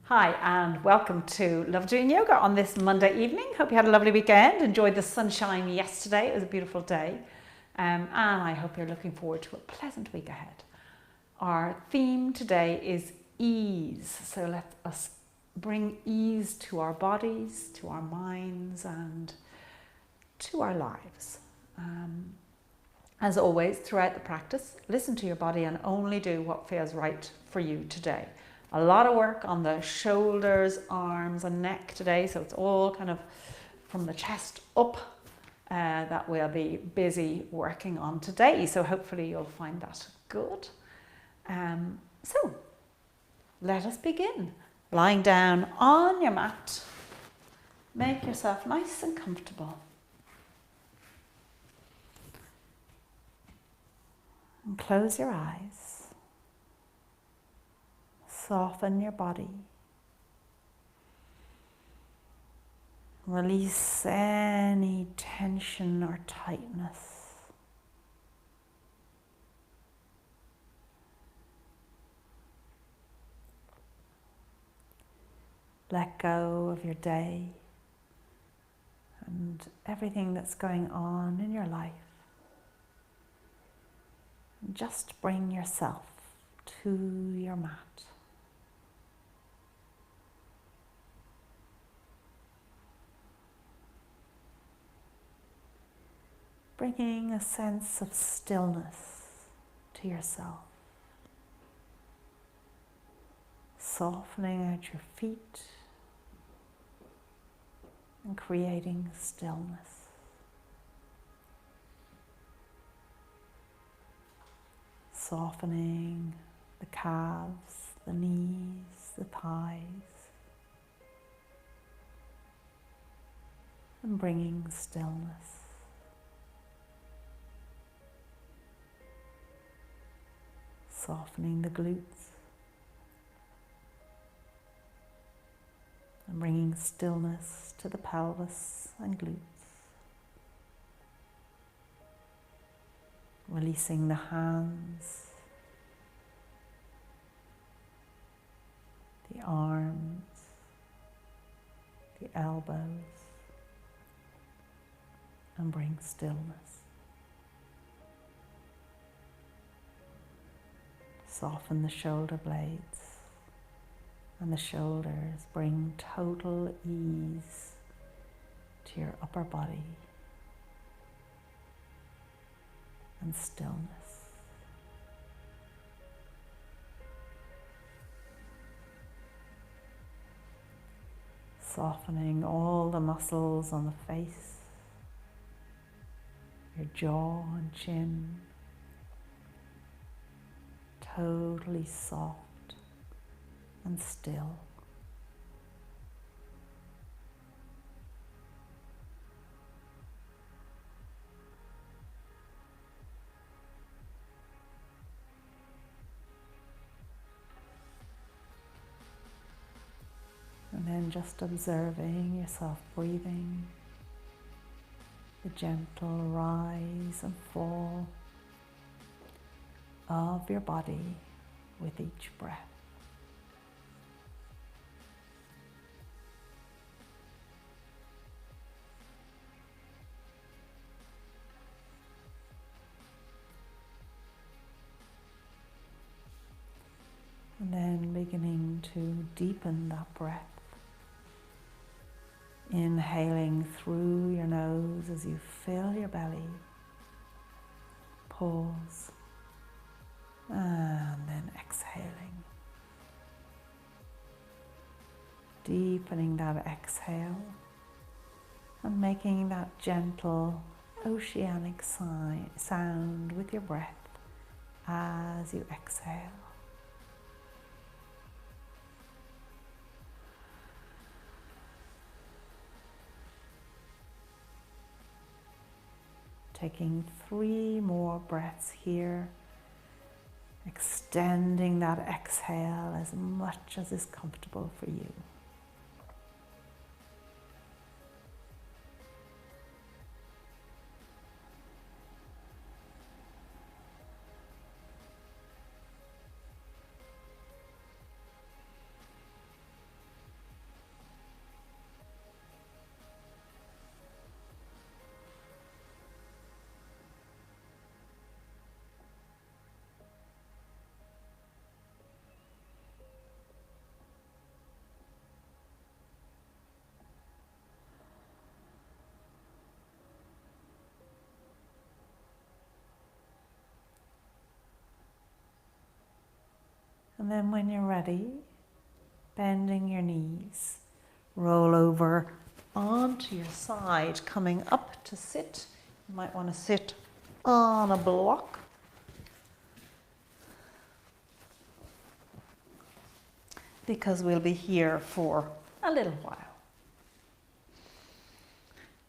Hi and welcome to Love Doing Yoga on this Monday evening. Hope you had a lovely weekend, enjoyed the sunshine yesterday, it was a beautiful day, and I hope you're looking forward to a pleasant week ahead. Our theme today is ease, so let us bring ease to our bodies, to our minds and to our lives. As always, throughout the practice, listen to your body and only do what feels right for you today. A lot of work on the shoulders, arms and neck today, so it's all kind of from the chest up that we'll be busy working on today. So hopefully you'll find that good. So let us begin. Lying down on your mat, make yourself nice and comfortable. And close your eyes. Soften your body. Release any tension or tightness. Let go of your day and everything that's going on in your life. And just bring yourself to your mat. Bringing a sense of stillness to yourself. Softening out your feet and creating stillness. Softening the calves, the knees, the thighs, and bringing stillness. Softening the glutes and bringing stillness to the pelvis and glutes. Releasing the hands, the arms, the elbows, and bring stillness. Soften the shoulder blades and the shoulders. Bring total ease to your upper body and stillness. Softening all the muscles on the face, your jaw and chin. Totally soft and still. And then just observing yourself breathing, the gentle rise and fall of your body with each breath. And then beginning to deepen that breath. Inhaling through your nose as you fill your belly. Pause. And then exhaling. Deepening that exhale and making that gentle oceanic sound with your breath as you exhale. Taking 3 more breaths here. Extending that exhale as much as is comfortable for you. And then when you're ready, bending your knees, roll over onto your side, coming up to sit. You might want to sit on a block. Because we'll be here for a little while.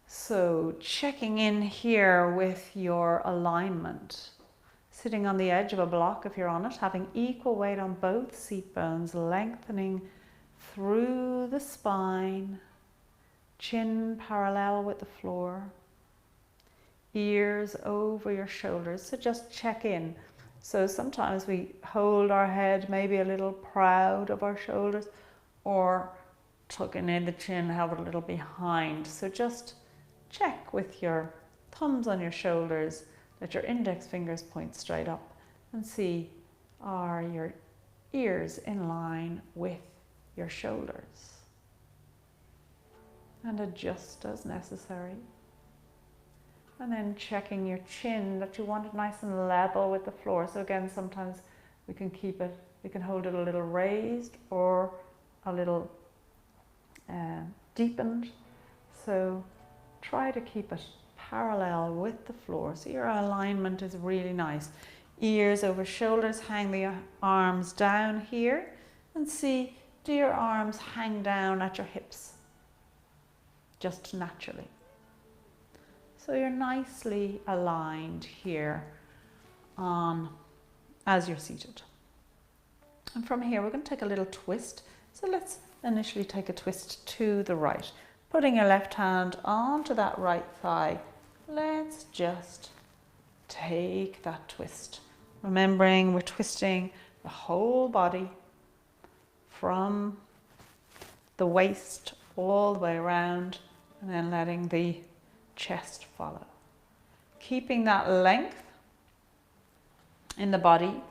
So checking in here with your alignment. Sitting on the edge of a block if you're on it, having equal weight on both seat bones, lengthening through the spine, chin parallel with the floor, ears over your shoulders. So just check in. So sometimes we hold our head maybe a little proud of our shoulders, or tucking in the chin, have it a little behind. So just check with your thumbs on your shoulders, let your index fingers point straight up, and see, are your ears in line with your shoulders? And adjust as necessary. And then checking your chin, that you want it nice and level with the floor. So again, sometimes we can keep it, we can hold it a little raised or a little deepened. So try to keep it parallel with the floor. So your alignment is really nice. Ears over shoulders, hang the arms down here, and see, do your arms hang down at your hips? Just naturally. So you're nicely aligned here as you're seated. And from here, we're going to take a little twist. So let's initially take a twist to the right. Putting your left hand onto that right thigh, let's just take that twist. Remembering we're twisting the whole body from the waist all the way around, and then letting the chest follow. Keeping that length in the body,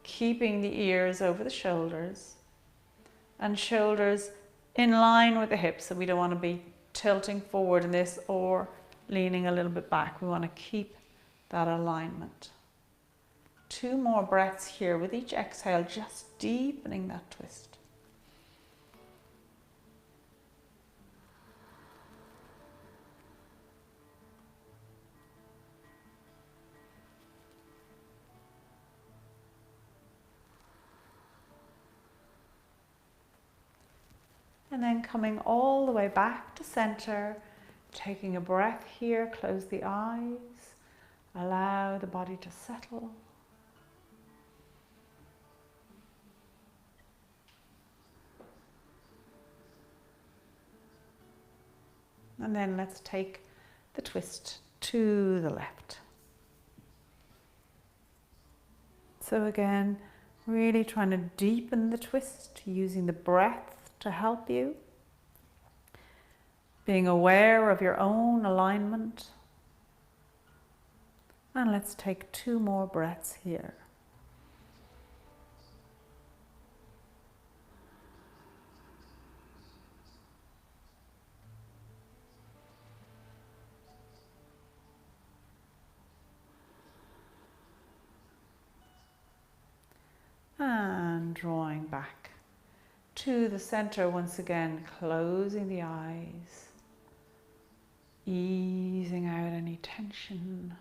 keeping the ears over the shoulders, and shoulders in line with the hips. So we don't want to be tilting forward in this or leaning a little bit back. We want to keep that alignment. 2 more breaths here with each exhale, just deepening that twist. And then coming all the way back to center, taking a breath here, close the eyes, allow the body to settle. And then let's take the twist to the left. So again, really trying to deepen the twist, using the breath to help you. Being aware of your own alignment. And let's take 2 more breaths here. And drawing back to the center once again, closing the eyes, easing out any tension,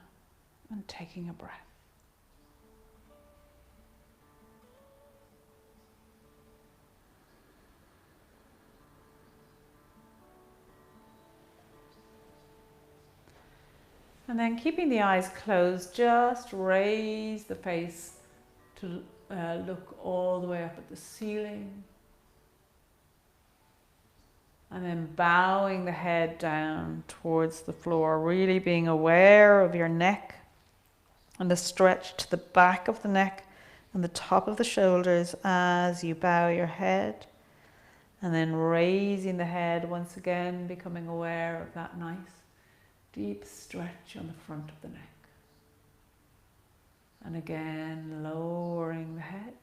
and taking a breath. And then keeping the eyes closed, just raise the face to look all the way up at the ceiling. And then bowing the head down towards the floor, really being aware of your neck and the stretch to the back of the neck and the top of the shoulders as you bow your head. And then raising the head once again, becoming aware of that nice deep stretch on the front of the neck. And again, lowering the head.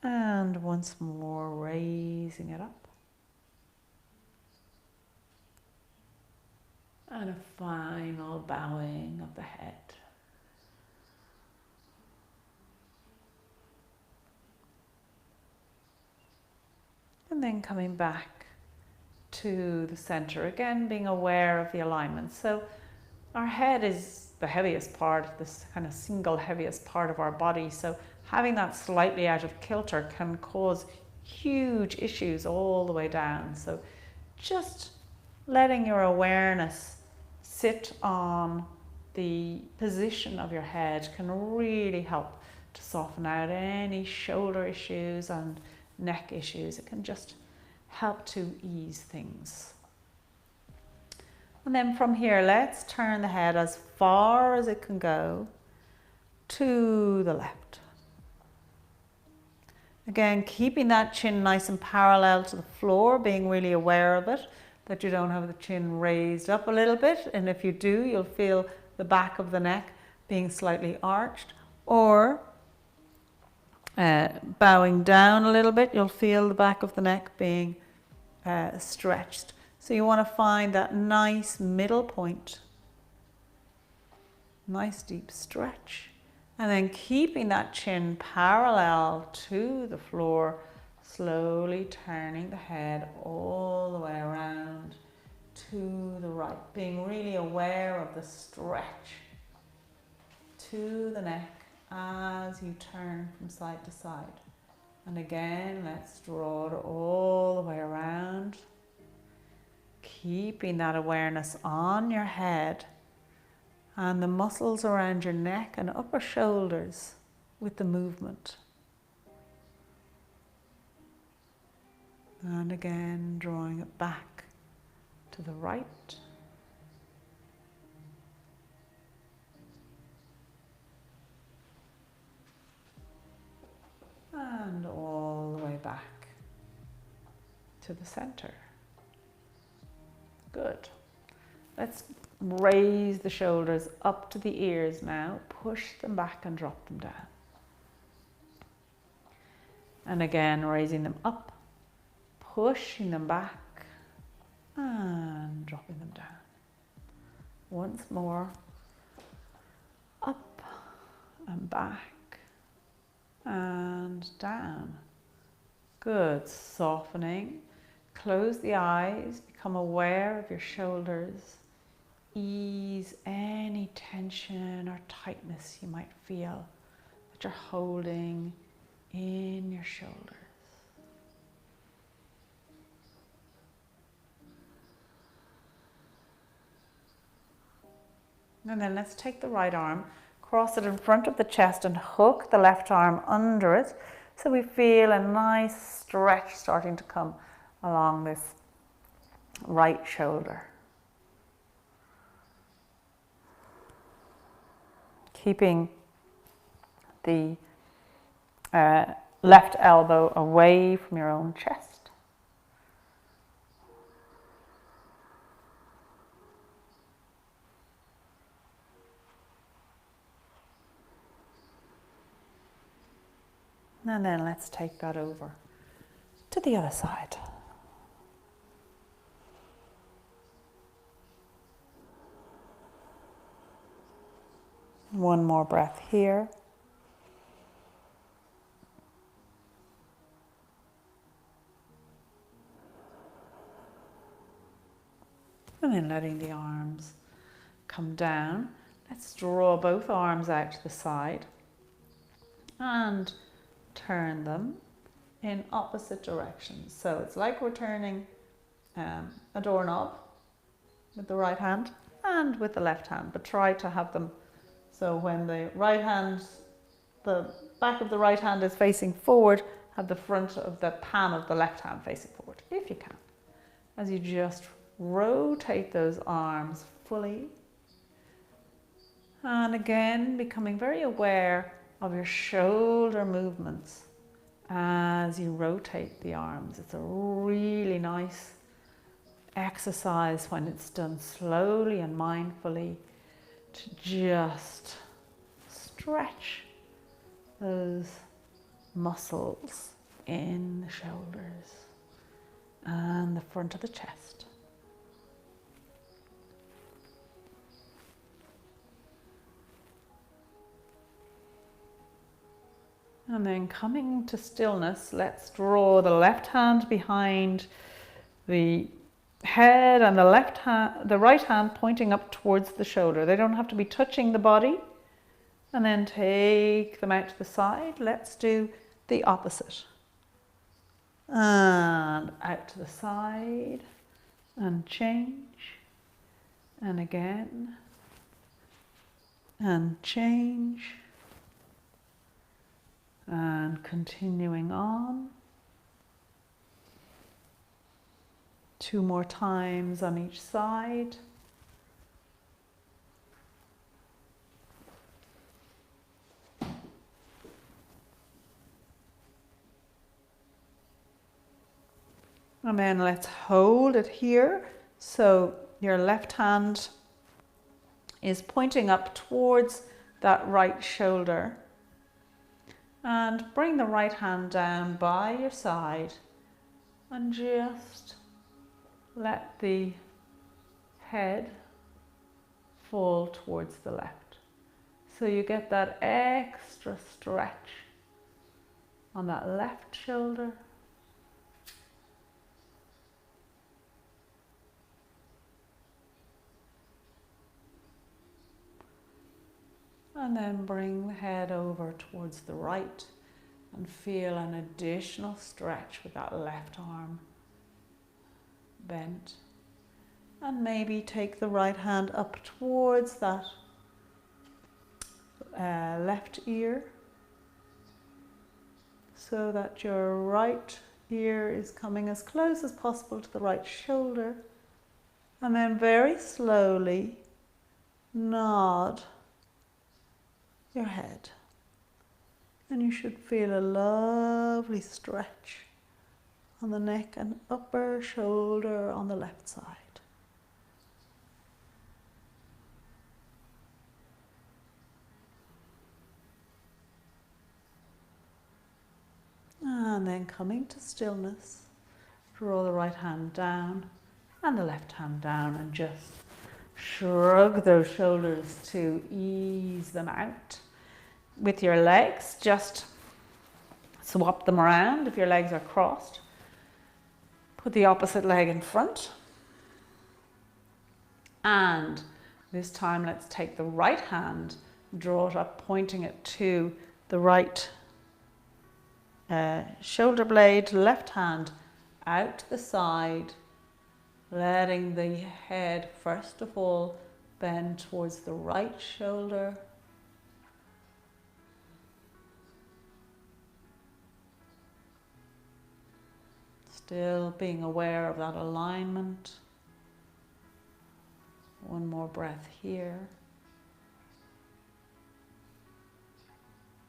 And once more, raising it up. And a final bowing of the head. And then coming back to the center, again being aware of the alignment. So our head is the heaviest part, this kind of single heaviest part of our body. So having that slightly out of kilter can cause huge issues all the way down. So just letting your awareness sit on the position of your head can really help to soften out any shoulder issues and neck issues. It can just help to ease things. And then from here, let's turn the head as far as it can go to the left. Again, keeping that chin nice and parallel to the floor, being really aware of it, that you don't have the chin raised up a little bit. And if you do, you'll feel the back of the neck being slightly arched, or bowing down a little bit, you'll feel the back of the neck being stretched. So you want to find that nice middle point, nice deep stretch, and then keeping that chin parallel to the floor, slowly turning the head all the way around to the right, being really aware of the stretch to the neck as you turn from side to side. And again, let's draw it all the way around, keeping that awareness on your head and the muscles around your neck and upper shoulders with the movement. And again, drawing it back to the right. And all the way back to the center. Good. Let's raise the shoulders up to the ears now. Push them back and drop them down. And again, raising them up, pushing them back and dropping them down. Once more, up and back and down. Good. Softening. Close the eyes, become aware of your shoulders. Ease any tension or tightness you might feel that you're holding in your shoulders. And then let's take the right arm, cross it in front of the chest and hook the left arm under it. So we feel a nice stretch starting to come along this right shoulder. Keeping the left elbow away from your own chest. And then let's take that over to the other side. One more breath here. And then letting the arms come down. Let's draw both arms out to the side and turn them in opposite directions. So it's like we're turning a doorknob with the right hand and with the left hand, but try to have them so when the right hand, the back of the right hand is facing forward, have the front of the palm of the left hand facing forward, if you can. As you just rotate those arms fully. And again, becoming very aware of your shoulder movements as you rotate the arms. It's a really nice exercise when it's done slowly and mindfully to just stretch those muscles in the shoulders and the front of the chest. And then coming to stillness, let's draw the left hand behind the head and the right hand pointing up towards the shoulder. They don't have to be touching the body. And then take them out to the side. Let's do the opposite. And out to the side and change. And again. And change. And continuing on. 2 more times on each side. And then let's hold it here. So your left hand is pointing up towards that right shoulder. And bring the right hand down by your side and just let the head fall towards the left. So you get that extra stretch on that left shoulder. And then bring the head over towards the right and feel an additional stretch with that left arm bent. And maybe take the right hand up towards that left ear so that your right ear is coming as close as possible to the right shoulder. And then very slowly nod your head, and you should feel a lovely stretch on the neck and upper shoulder on the left side. And then coming to stillness, draw the right hand down and the left hand down and just shrug those shoulders to ease them out. With your legs, just swap them around if your legs are crossed. Put the opposite leg in front. And this time let's take the right hand, draw it up, pointing it to the right shoulder blade, left hand out to the side, letting the head first of all bend towards the right shoulder. Still being aware of that alignment. One more breath here.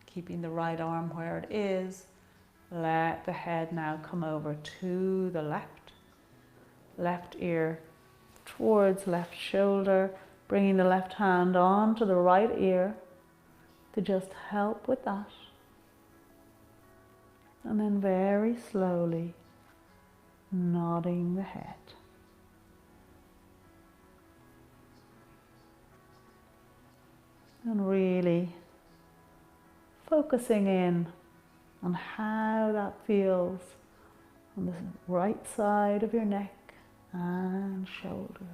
Keeping the right arm where it is. Let the head now come over to the left. Left ear towards left shoulder. Bringing the left hand onto the right ear to just help with that. And then very slowly nodding the head. And really focusing in on how that feels on the right side of your neck and shoulder.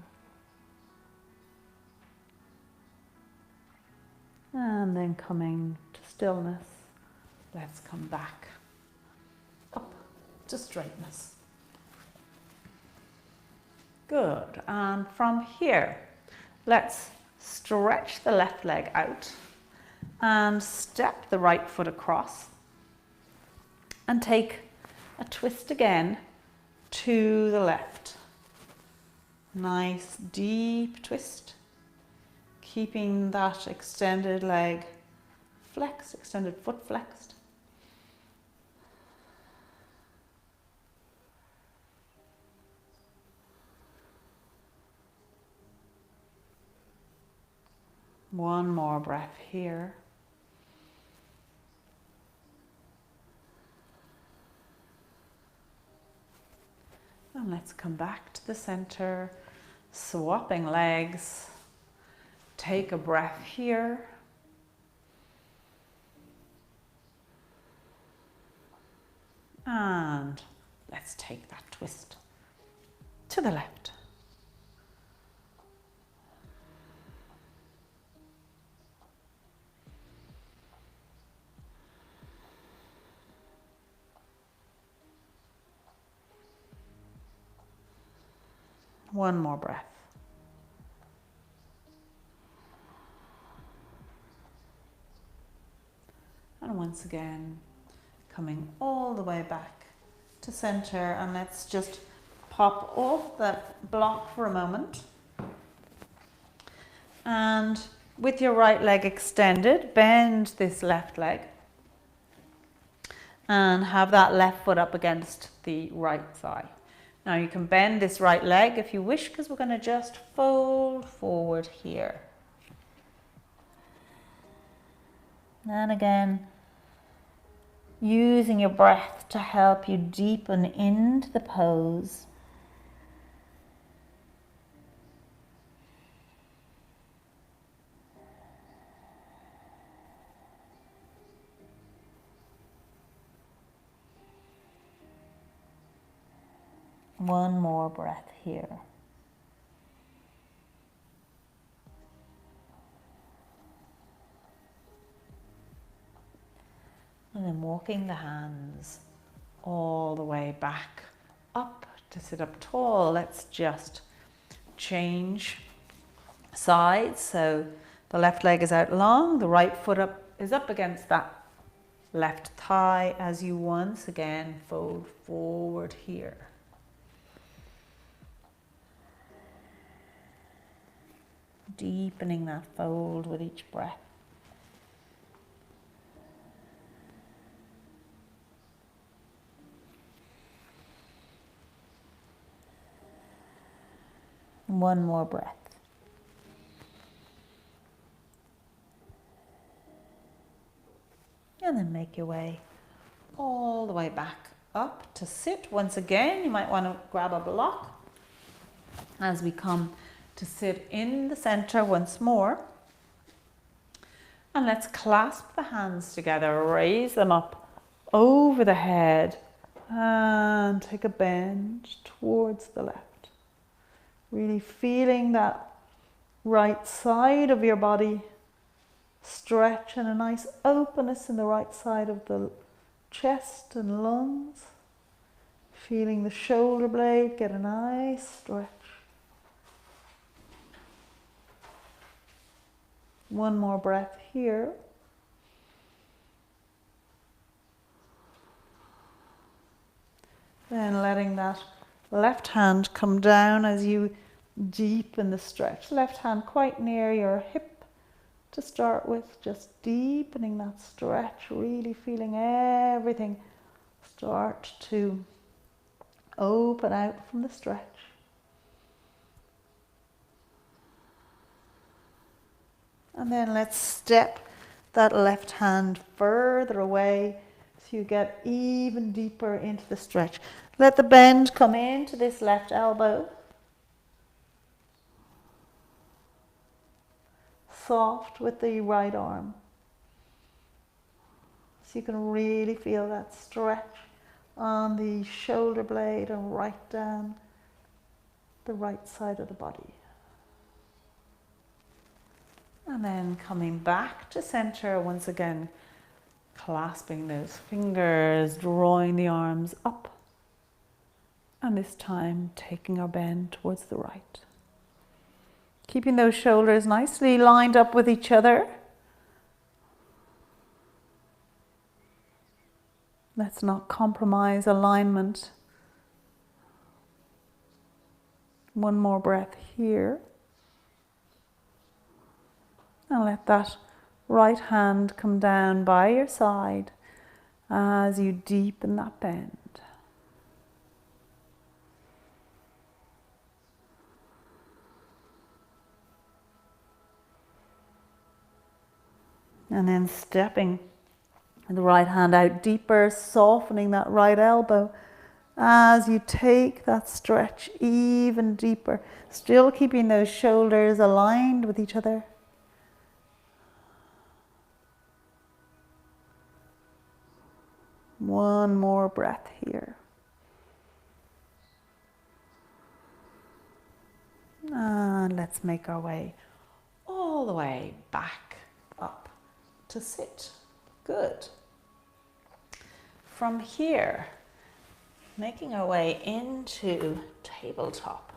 And then coming to stillness, let's come back up to straightness. Good, and from here, let's stretch the left leg out and step the right foot across and take a twist again to the left. Nice deep twist, keeping that extended leg flexed, extended foot flexed. One more breath here. And let's come back to the center, swapping legs. Take a breath here. And let's take that twist to the left. One more breath. And once again, coming all the way back to center, and let's just pop off that block for a moment. And with your right leg extended, bend this left leg and have that left foot up against the right thigh. Now you can bend this right leg if you wish, because we're going to just fold forward here. And again, using your breath to help you deepen into the pose. One more breath here. And then walking the hands all the way back up to sit up tall. Let's just change sides. So the left leg is out long, the right foot is up against that left thigh as you once again fold forward here. Deepening that fold with each breath. One more breath. And then make your way all the way back up to sit. Once again, you might want to grab a block as we come to sit in the center once more. And let's clasp the hands together, raise them up over the head and take a bend towards the left. Really feeling that right side of your body stretch and a nice openness in the right side of the chest and lungs. Feeling the shoulder blade get a nice stretch. One more breath here. Then letting that left hand come down as you deepen the stretch. Left hand quite near your hip to start with, just deepening that stretch, really feeling everything start to open out from the stretch. And then let's step that left hand further away so you get even deeper into the stretch. Let the bend come into this left elbow. Soft with the right arm. So you can really feel that stretch on the shoulder blade and right down the right side of the body. And then coming back to center once again, clasping those fingers, drawing the arms up, and this time taking our bend towards the right. Keeping those shoulders nicely lined up with each other. Let's not compromise alignment. One more breath here. And let that right hand come down by your side as you deepen that bend. And then stepping the right hand out deeper, softening that right elbow as you take that stretch even deeper, still keeping those shoulders aligned with each other. One more breath here. And let's make our way all the way back up to sit. Good. From here, making our way into tabletop.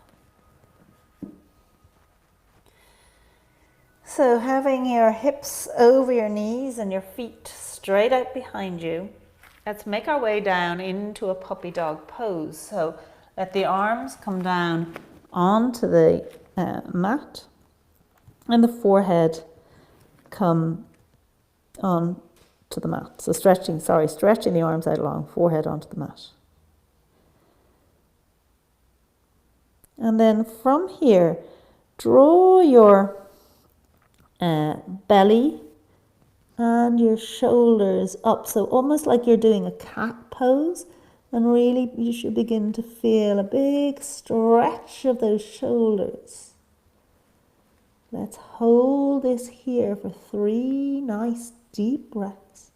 So having your hips over your knees and your feet straight out behind you, let's make our way down into a puppy dog pose. So let the arms come down onto the mat and the forehead come on to the mat. So stretching the arms out long, forehead onto the mat. And then from here, draw your belly and your shoulders up. So almost like you're doing a cat pose. And really you should begin to feel a big stretch of those shoulders. Let's hold this here for 3 nice deep breaths.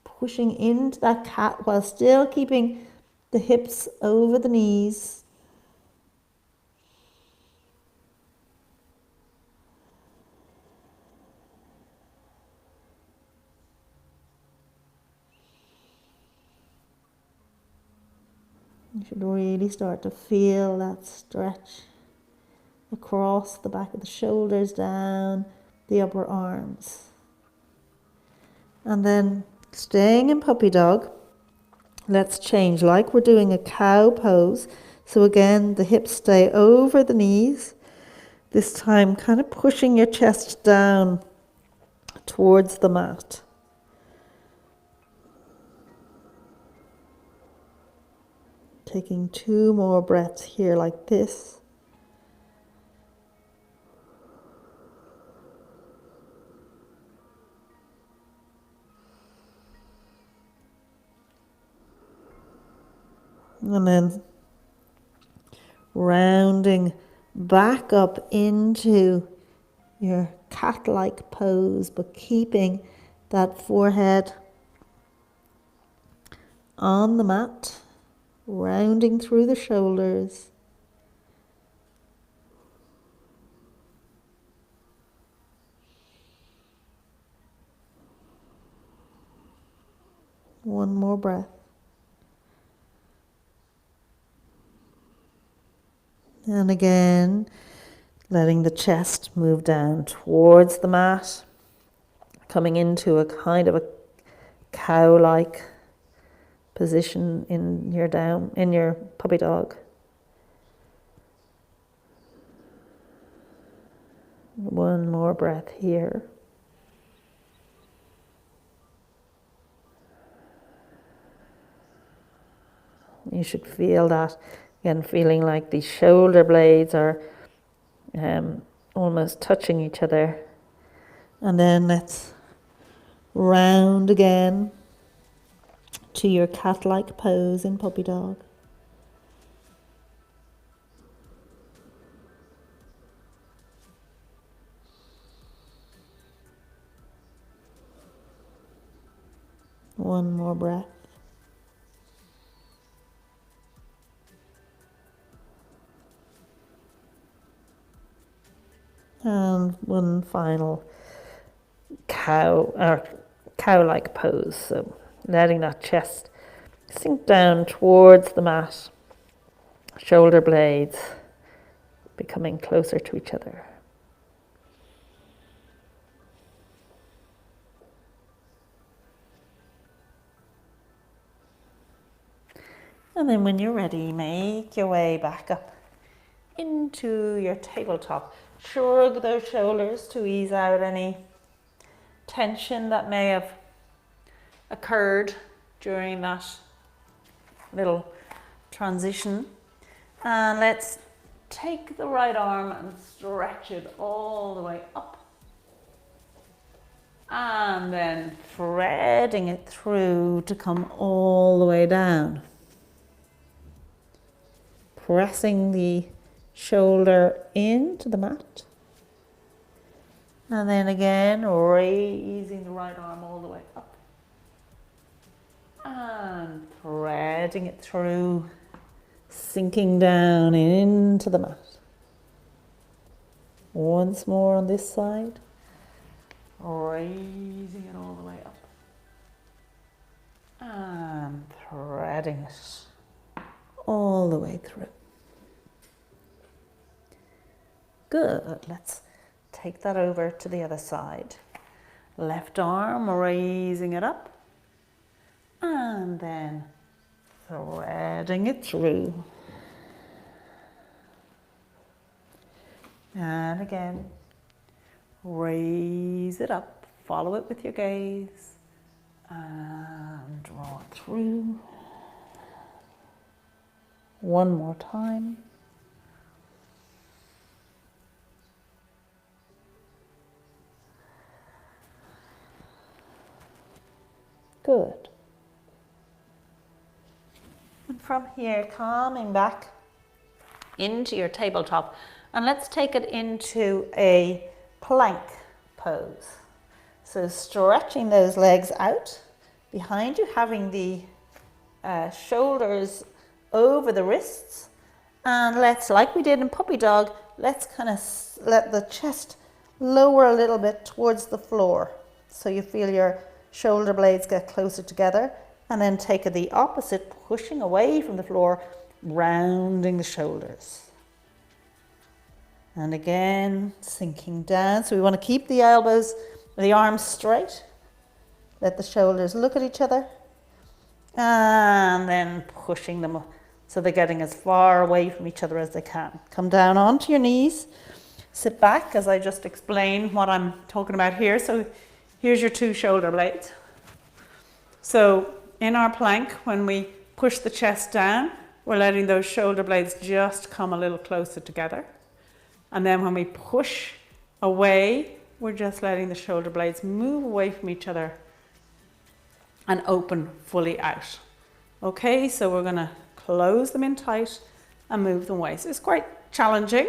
Pushing into that cat while still keeping the hips over the knees. You should really start to feel that stretch across the back of the shoulders, down the upper arms. And then staying in puppy dog, let's change like we're doing a cow pose. So again, the hips stay over the knees. This time kind of pushing your chest down towards the mat. Taking 2 more breaths here like this. And then rounding back up into your cat-like pose, but keeping that forehead on the mat. Rounding through the shoulders. One more breath. And again, letting the chest move down towards the mat, coming into a kind of a cow-like position in your puppy dog. One more breath here. You should feel that, again, feeling like the shoulder blades are almost touching each other. And then let's round again to your cat-like pose in puppy dog. One more breath. And one final cow-like pose. So letting that chest sink down towards the mat, shoulder blades becoming closer to each other. And then when you're ready, make your way back up into your tabletop. Shrug those shoulders to ease out any tension that may have occurred during that little transition. And let's take the right arm and stretch it all the way up. And then threading it through to come all the way down. Pressing the shoulder into the mat. And then again, raising the right arm all the way up. threading it through, sinking down into the mat. Once more on this side, raising it all the way up and threading it all the way through. Good. Let's take that over to the other side. Left arm, raising it up and then threading it through. And again, raise it up, follow it with your gaze and draw it through. One more time. Good. And from here, coming back into your tabletop, and let's take it into a plank pose. So stretching those legs out behind you, having the shoulders over the wrists, and let's, like we did in puppy dog, let's kind of let the chest lower a little bit towards the floor so you feel your shoulder blades get closer together, and then take the opposite, pushing away from the floor, rounding the shoulders. And again, sinking down. So we want to keep the elbows, the arms straight. Let the shoulders look at each other. And then pushing them up so they're getting as far away from each other as they can. Come down onto your knees. Sit back as I just explain what I'm talking about here. So here's your two shoulder blades. So in our plank, when we push the chest down, we're letting those shoulder blades just come a little closer together. And then when we push away, we're just letting the shoulder blades move away from each other and open fully out. Okay, so we're going to close them in tight and move them away. So it's quite challenging,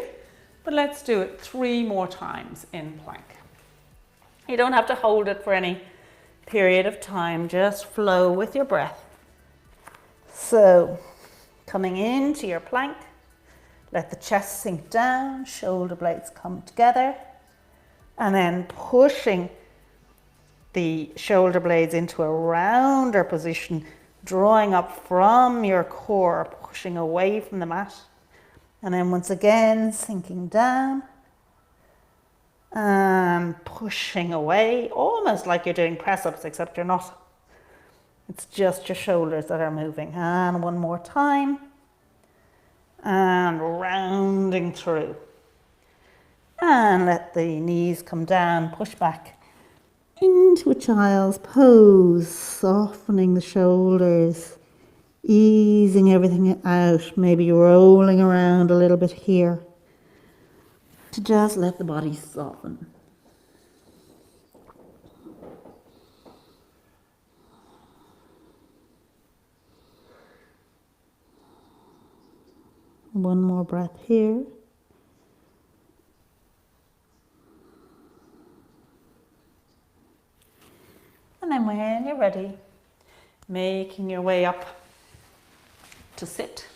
but let's do it 3 more times in plank. You don't have to hold it for any period of time, just flow with your breath. So coming into your plank, let the chest sink down, shoulder blades come together, and then pushing the shoulder blades into a rounder position, drawing up from your core, pushing away from the mat. And then once again, sinking down and pushing away, almost like you're doing press-ups, except you're not. It's just your shoulders that are moving. And one more time. And rounding through. And let the knees come down, push back into a child's pose, softening the shoulders, easing everything out, maybe rolling around a little bit here to just let the body soften. One more breath here. And then when you're ready, making your way up to sit.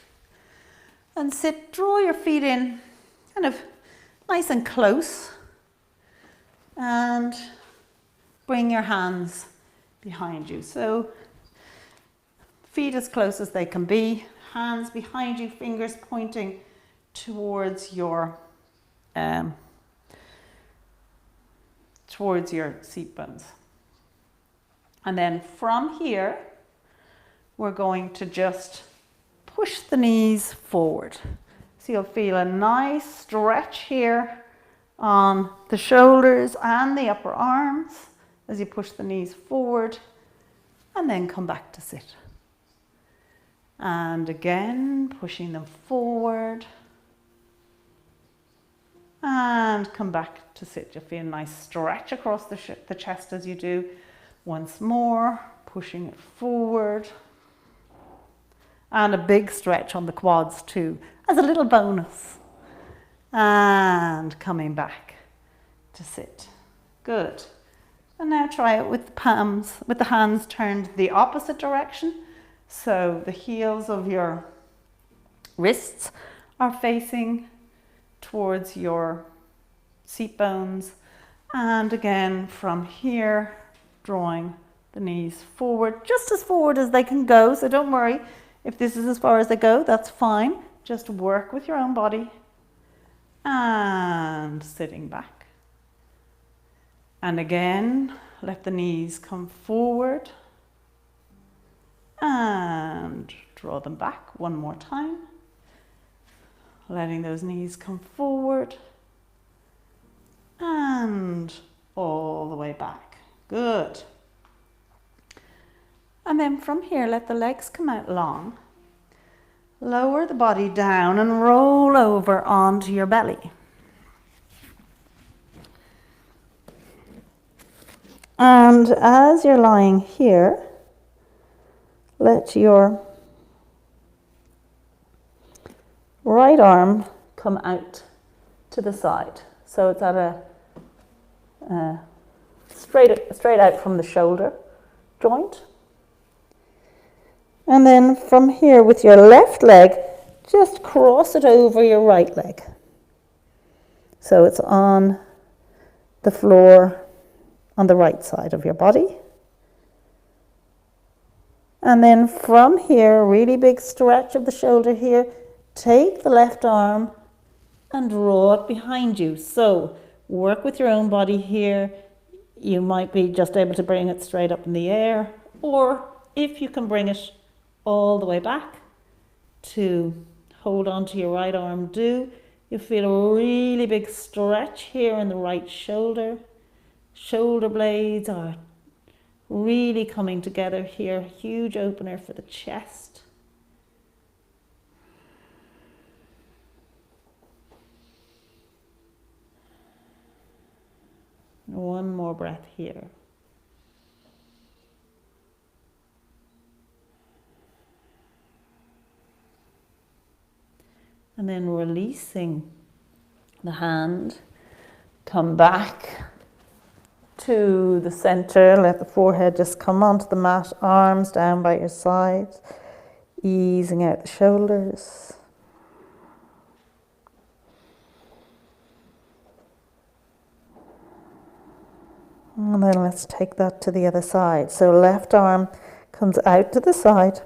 And sit, draw your feet in kind of nice and close. And bring your hands behind you. So feet as close as they can be. Hands behind you, fingers pointing towards your seat bones. And then from here, we're going to just push the knees forward. So you'll feel a nice stretch here on the shoulders and the upper arms as you push the knees forward, and then come back to sit. And again, pushing them forward. And come back to sit. You'll feel a nice stretch across the chest as you do. Once more, pushing it forward. And a big stretch on the quads too, as a little bonus. And coming back to sit. Good. And now try it with the palms, with the hands turned the opposite direction. So the heels of your wrists are facing towards your seat bones. And again, from here, drawing the knees forward, just as forward as they can go. So don't worry if this is as far as they go, that's fine. Just work with your own body. And sitting back. And again, let the knees come forward. And draw them back one more time. Letting those knees come forward. And all the way back. Good. And then from here, let the legs come out long. Lower the body down and roll over onto your belly. And as you're lying here, let your right arm come out to the side. So it's at a straight out from the shoulder joint. And then from here with your left leg, just cross it over your right leg. So it's on the floor on the right side of your body. And then from here, really big stretch of the shoulder here, take the left arm and draw it behind you. So work with your own body here. You might be just able to bring it straight up in the air, or if you can bring it all the way back to hold on to your right arm, do. You feel a really big stretch here in the right shoulder. Shoulder blades are really coming together here. Huge opener for the chest. One more breath here. And then releasing the hand, come back to the center. Let the forehead just come onto the mat, arms down by your sides, easing out the shoulders. And then let's take that to the other side. So left arm comes out to the side.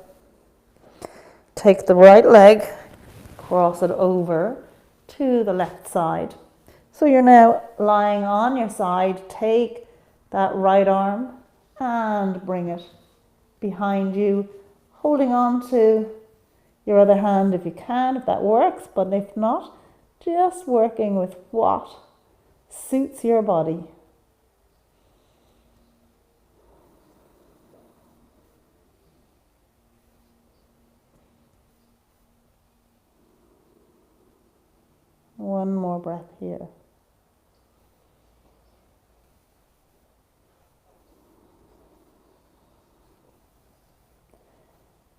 Take the right leg, cross it over to the left side. So you're now lying on your side. Take that right arm and bring it behind you, holding on to your other hand if you can, if that works, but if not, just working with what suits your body. One more breath here.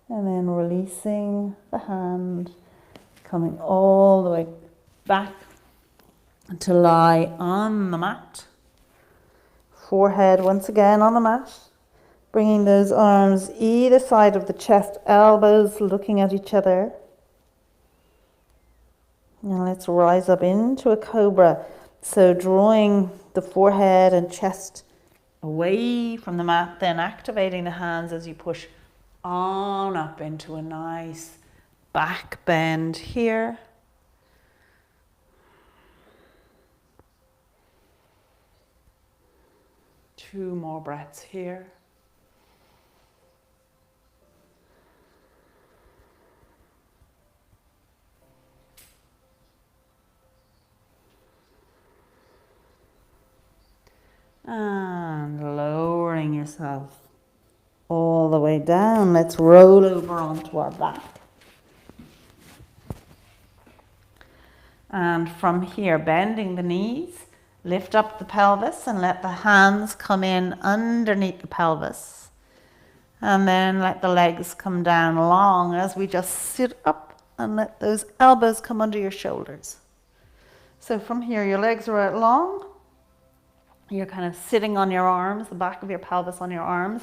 And then releasing the hand, coming all the way back to lie on the mat. Forehead once again on the mat. Bringing those arms either side of the chest, elbows looking at each other. And let's rise up into a cobra. So drawing the forehead and chest away from the mat, then activating the hands as you push on up into a nice back bend here. Two more breaths here. And lowering yourself all the way down. Let's roll over onto our back. And from here, bending the knees, lift up the pelvis and let the hands come in underneath the pelvis. And then let the legs come down long as we just sit up and let those elbows come under your shoulders. So from here, your legs are out long. You're kind of sitting on your arms, the back of your pelvis on your arms,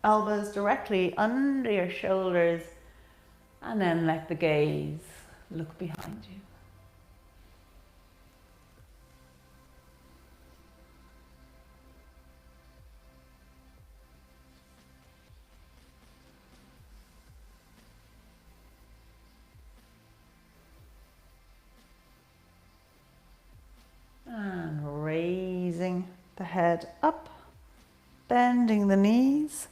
elbows directly under your shoulders, and then let the gaze look behind you. And raising the head up, bending the knees,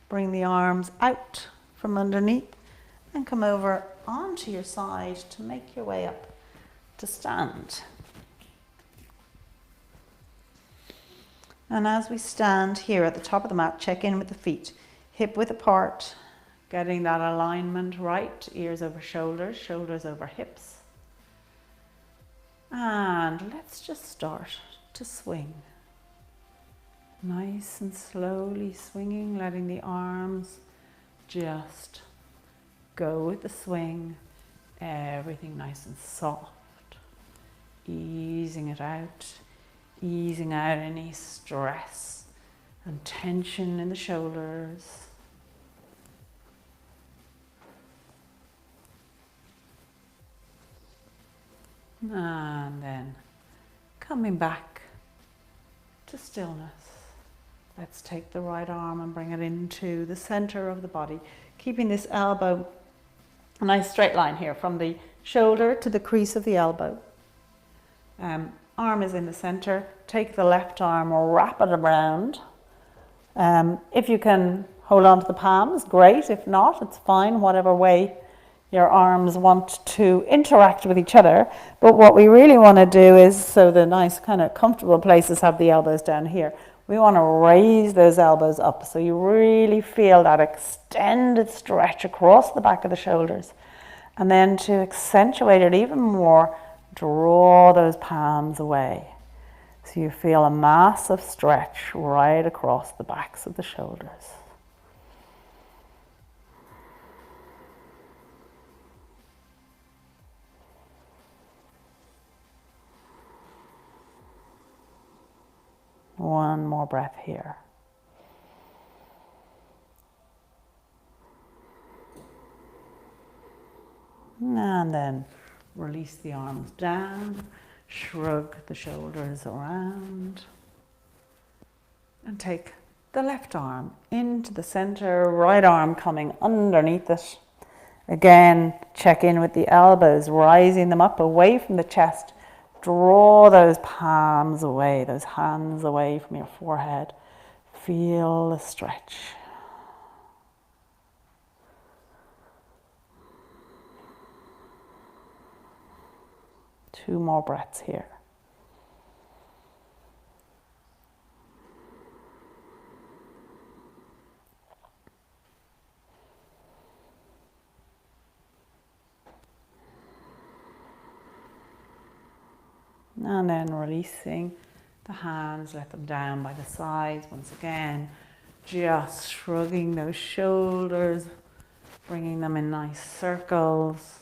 bring the arms out from underneath and come over onto your side to make your way up to stand. And as we stand here at the top of the mat, check in with the feet, hip width apart, getting that alignment right, ears over shoulders, shoulders over hips. And let's just start to swing. Nice and slowly swinging, letting the arms just go with the swing. Everything nice and soft. Easing it out, easing out any stress and tension in the shoulders. And then coming back to stillness. Let's take the right arm and bring it into the center of the body, keeping this elbow a nice straight line here from the shoulder to the crease of the elbow. Arm is in the center. Take the left arm, wrap it around. If you can hold on to the palms, great. If not, it's fine, whatever way your arms want to interact with each other. But what we really want to do is, so the nice kind of comfortable places have the elbows down here. We want to raise those elbows up so you really feel that extended stretch across the back of the shoulders. And then to accentuate it even more, draw those palms away. So you feel a massive stretch right across the backs of the shoulders. One more breath here. And then release the arms down, shrug the shoulders around, and take the left arm into the center, right arm coming underneath it. Again, check in with the elbows, rising them up away from the chest. Draw those palms away, those hands away from your forehead. Feel the stretch. Two more breaths here. And then releasing the hands, let them down by the sides once again. Just shrugging those shoulders, bringing them in nice circles.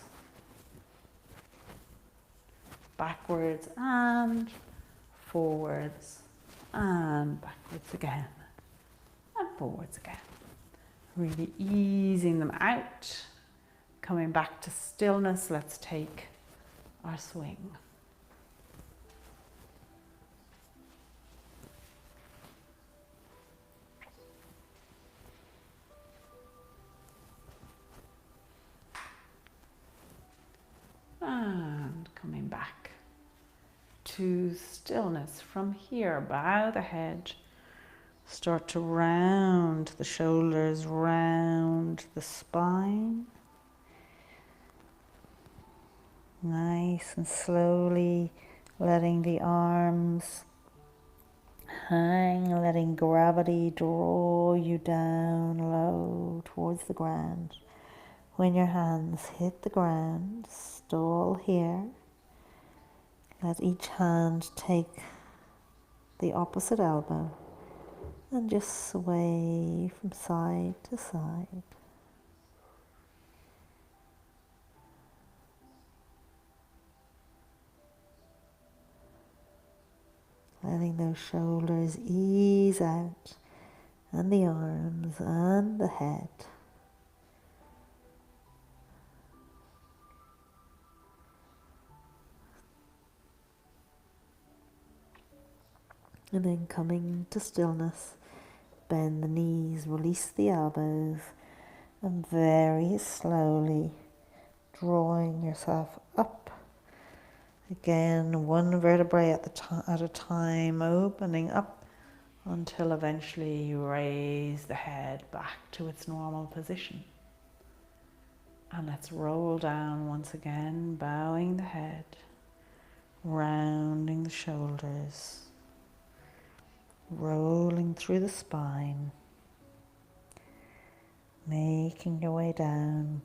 Backwards and forwards and backwards again and forwards again. Really easing them out. Coming back to stillness, let's take our swing. And coming back to stillness. From here, bow the head, start to round the shoulders, round the spine. Nice and slowly letting the arms hang, letting gravity draw you down low towards the ground. When your hands hit the ground, stall here. Let each hand take the opposite elbow and just sway from side to side. Letting those shoulders ease out, and the arms and the head. And then coming to stillness, bend the knees, release the elbows, and very slowly drawing yourself up. Again, one vertebrae at a time, opening up until eventually you raise the head back to its normal position. And let's roll down once again, bowing the head, rounding the shoulders, rolling through the spine, making your way down.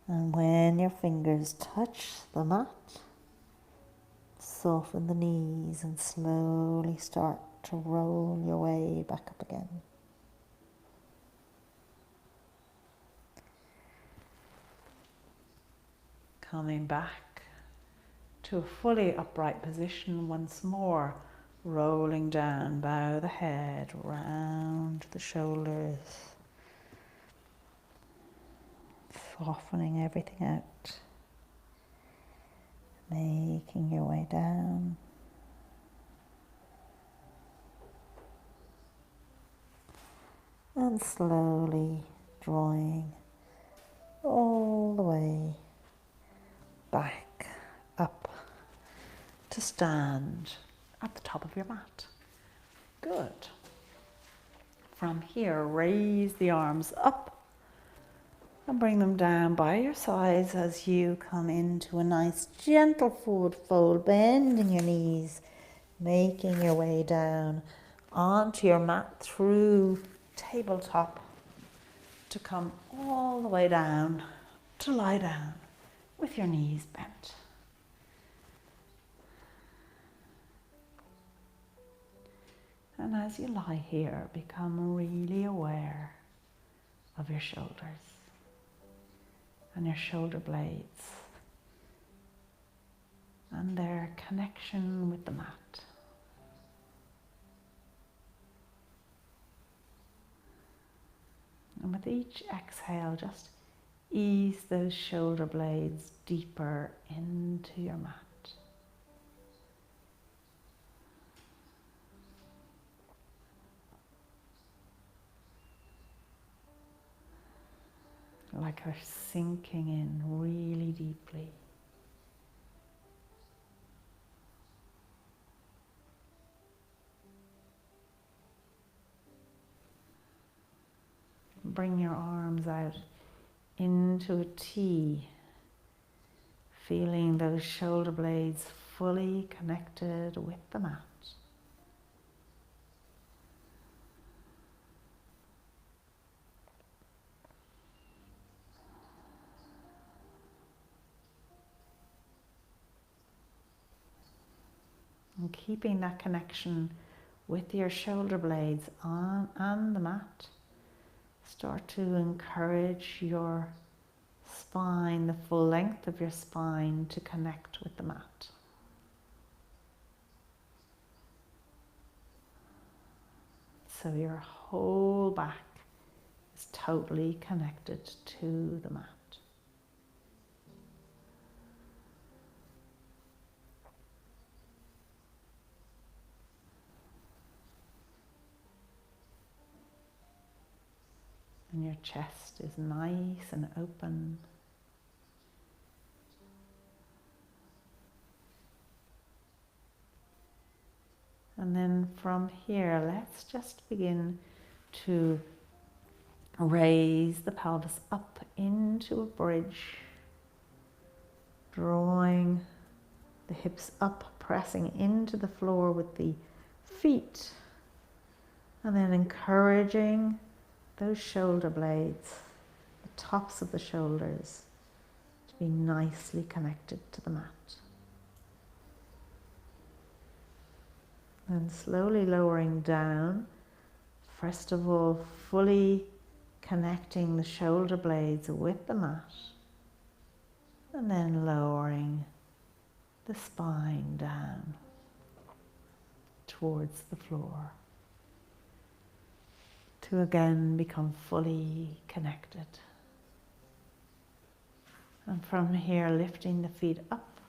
And when your fingers touch the mat, soften the knees and slowly start to roll your way back up again. Coming back to a fully upright position once more, rolling down, bow the head, round the shoulders, softening everything out, making your way down. And slowly drawing all the way back up to stand at the top of your mat. Good. From here, raise the arms up and bring them down by your sides as you come into a nice gentle forward fold, bending your knees, making your way down onto your mat through tabletop to come all the way down to lie down with your knees bent. And as you lie here, become really aware of your shoulders and your shoulder blades and their connection with the mat. And with each exhale, just ease those shoulder blades deeper into your mat. Like they're sinking in really deeply. Bring your arms out into a T, feeling those shoulder blades fully connected with the mat. And keeping that connection with your shoulder blades on the mat, start to encourage your spine, the full length of your spine, to connect with the mat. So your whole back is totally connected to the mat. And your chest is nice and open. And then from here, let's just begin to raise the pelvis up into a bridge, drawing the hips up, pressing into the floor with the feet, and then encouraging those shoulder blades, the tops of the shoulders, to be nicely connected to the mat. And slowly lowering down, first of all, fully connecting the shoulder blades with the mat, and then lowering the spine down towards the floor. to again become fully connected. And from here, lifting the feet up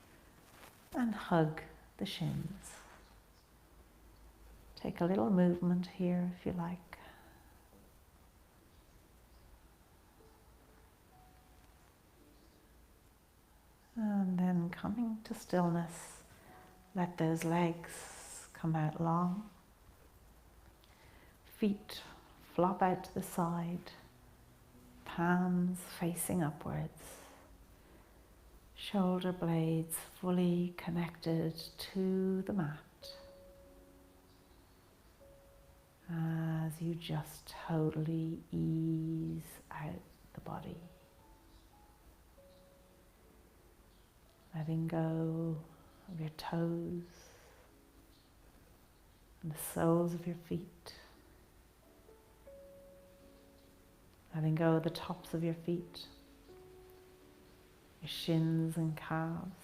and hug the shins. Take a little movement here if you like. And then coming to stillness, let those legs come out long. Feet flop out to the side, palms facing upwards. Shoulder blades fully connected to the mat. As you just totally ease out the body. Letting go of your toes and the soles of your feet. Letting go of the tops of your feet, your shins and calves,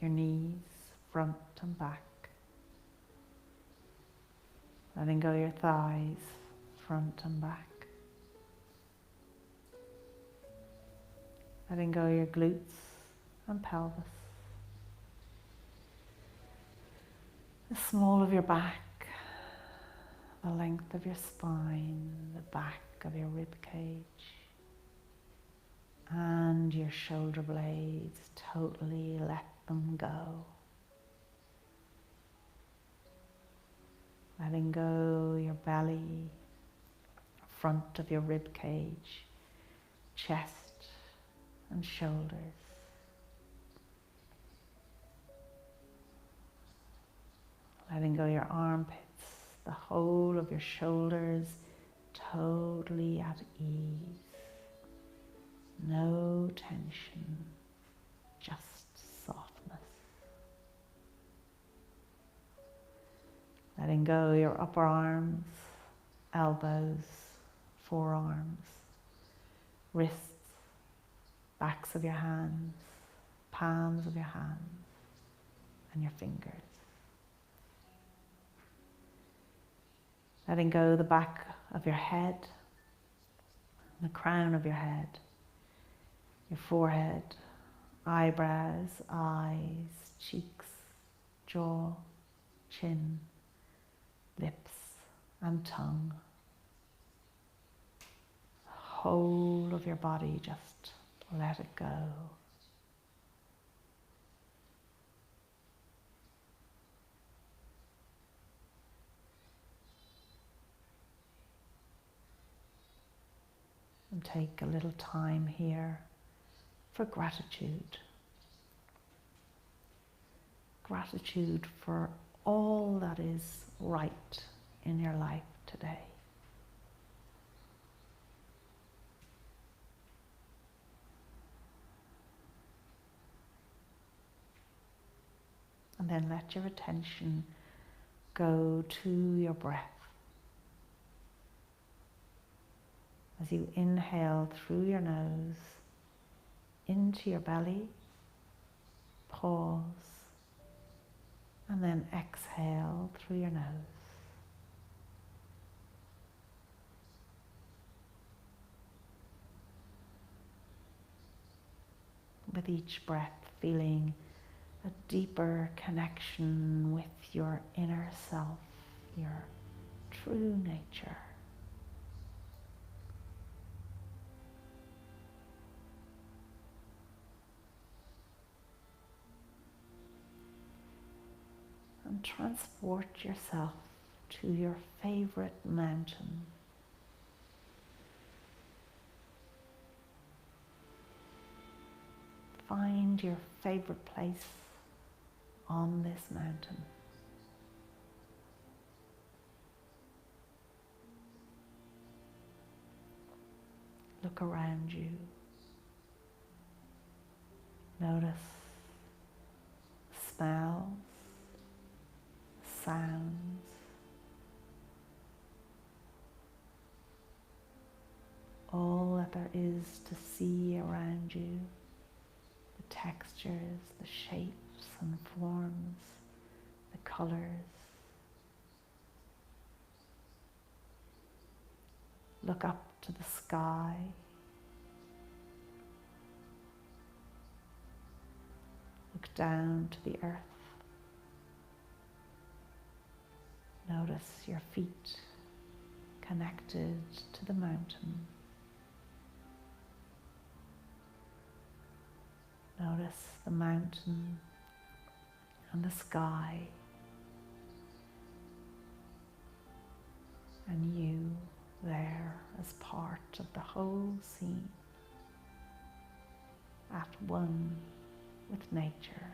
your knees, front and back. Letting go your thighs, front and back. Letting go your glutes and pelvis. The small of your back, the length of your spine, the back of your rib cage, and your shoulder blades. Totally let them go. Letting go your belly, front of your rib cage, chest and shoulders. Letting go your armpits, the whole of your shoulders, totally at ease. No tension, just softness. Letting go your upper arms, elbows, forearms, wrists, backs of your hands, palms of your hands, and your fingers. Letting go the back of your head, the crown of your head, your forehead, eyebrows, eyes, cheeks, jaw, chin, lips and tongue. The whole of your body, just let it go. And take a little time here for gratitude. Gratitude for all that is right in your life today. And then let your attention go to your breath. As you inhale through your nose into your belly, pause, and then exhale through your nose. With each breath, feeling a deeper connection with your inner self, your true nature. And transport yourself to your favorite mountain. Find your favorite place on this mountain. Look around you. Notice smells, sounds, all that there is to see around you, the textures, the shapes and forms, the colors. Look up to the sky. Look down to the earth. Notice your feet connected to the mountain. Notice the mountain and the sky, and you there as part of the whole scene, at one with nature.